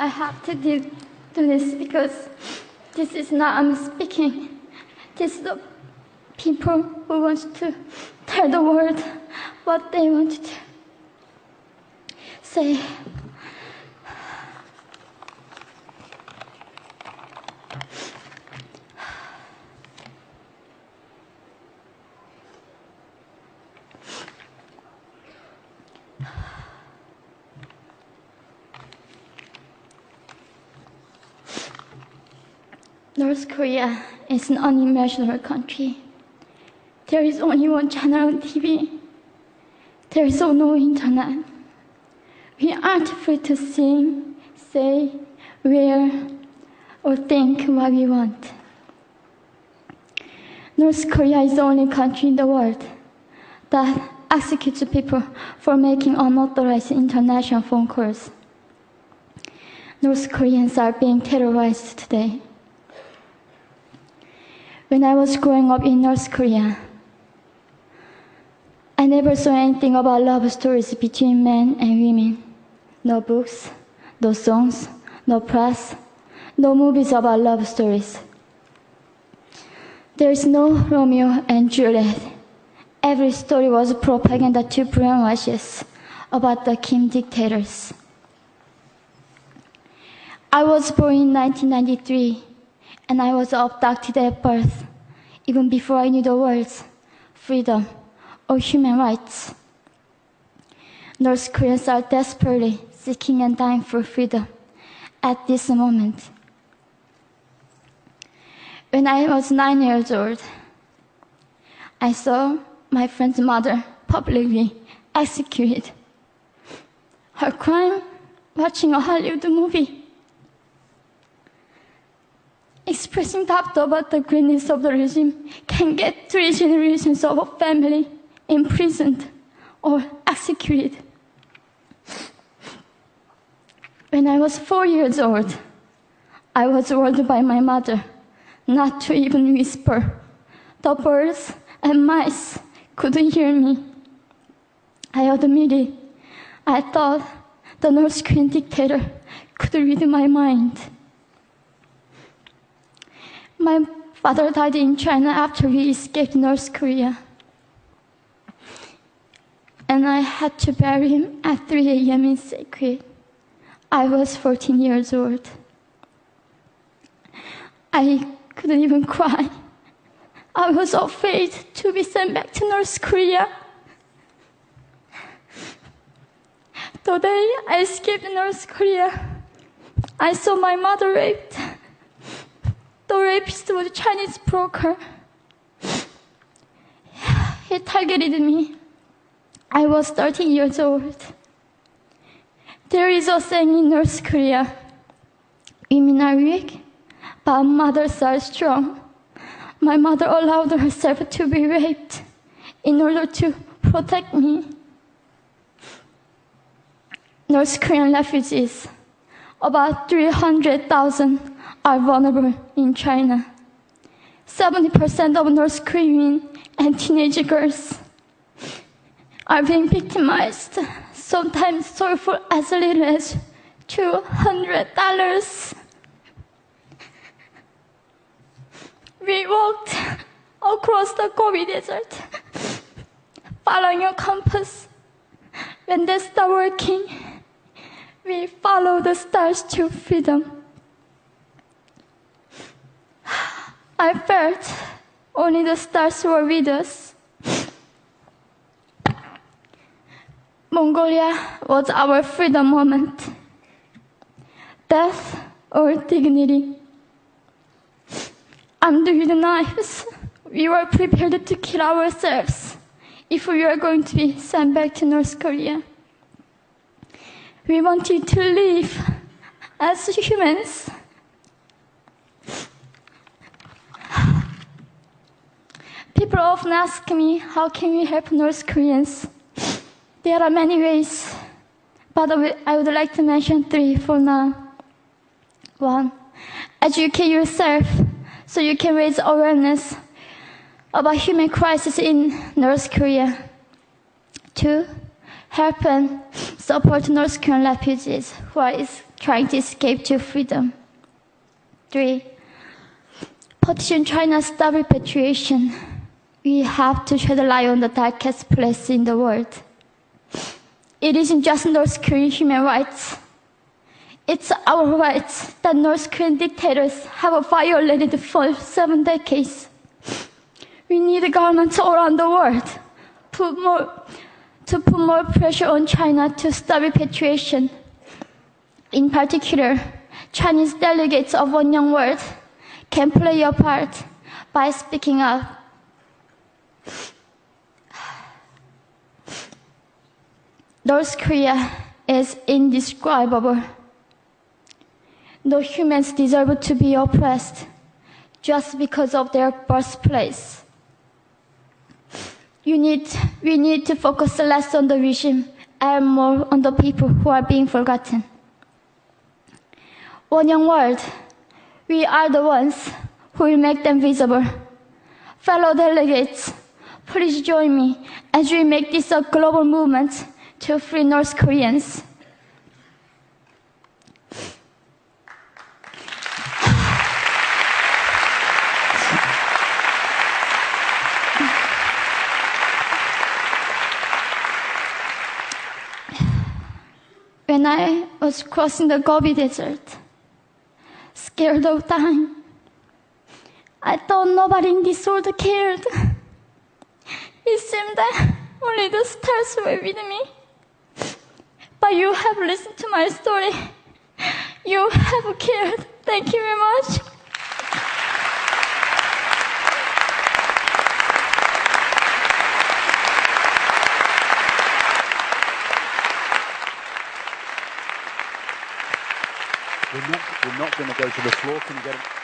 I have to do this because this is not I'm speaking. This is the people who want to tell the world what they want to say. North Korea is an unimaginable country. There is only one channel on TV. There is no internet. We aren't free to sing, say, wear, or think what we want. North Korea is the only country in the world that executes people for making unauthorized international phone calls. North Koreans are being terrorized today. When I was growing up in North Korea, I never saw anything about love stories between men and women. No books, no songs, no press, no movies about love stories. There is no Romeo and Juliet. Every story was propaganda to brainwashes about the Kim dictators. I was born in 1993. And I was abducted at birth, even before I knew the words freedom or human rights. North Koreans are desperately seeking and dying for freedom at this moment. When I was 9 years old, I saw my friend's mother publicly executed. Her crime? Watching a Hollywood movie. Expressing doubt about the greatness of the regime can get 3 generations of a family imprisoned or executed. When I was 4 years old, I was warned by my mother not to even whisper. The birds and mice couldn't hear me. I admitted I thought the North Korean dictator could read my mind. My father died in China after we escaped North Korea. And I had to bury him at 3 a.m. in secret. I was 14 years old. I couldn't even cry. I was afraid to be sent back to North Korea. The day I escaped North Korea, I saw my mother raped. The rapist was a Chinese broker. He targeted me. I was 13 years old. There is a saying in North Korea, women are weak, but mothers are strong. My mother allowed herself to be raped in order to protect me. North Korean refugees, about 300,000, are vulnerable in China. 70% of North Korean and teenage girls are being victimized, sometimes sold for as little as $200. We walked across the Gobi Desert, following a compass. When they stopped working, we followed the stars to freedom. I felt only the stars were with us. Mongolia was our freedom moment. Death or dignity. Armed with knives, we were prepared to kill ourselves if we were going to be sent back to North Korea. We wanted to live as humans. People often ask me, how can we help North Koreans? There are many ways, but I would like to mention 3 for now. 1, educate yourself so you can raise awareness about human crisis in North Korea. 2, help and support North Korean refugees who are trying to escape to freedom. 3. Petition China stop repatriation. We have to shed light on the darkest place in the world. It isn't just North Korean human rights. It's our rights that North Korean dictators have violated for 7 decades. We need governments all around the world to put more pressure on China to stop repatriation. In particular, Chinese delegates of One Young World can play a part by speaking up. North Korea is indescribable. No humans deserve to be oppressed just because of their birthplace. We need to focus less on the regime and more on the people who are being forgotten. One Young World, we are the ones who will make them visible. Fellow delegates, please join me as we make this a global movement to free North Koreans. When I was crossing the Gobi Desert, scared of dying, I thought nobody in this world cared. It seemed that only the stars were with me. But you have listened to my story. You have cared. Thank you very much. We're not going to go to the floor. Can you get it?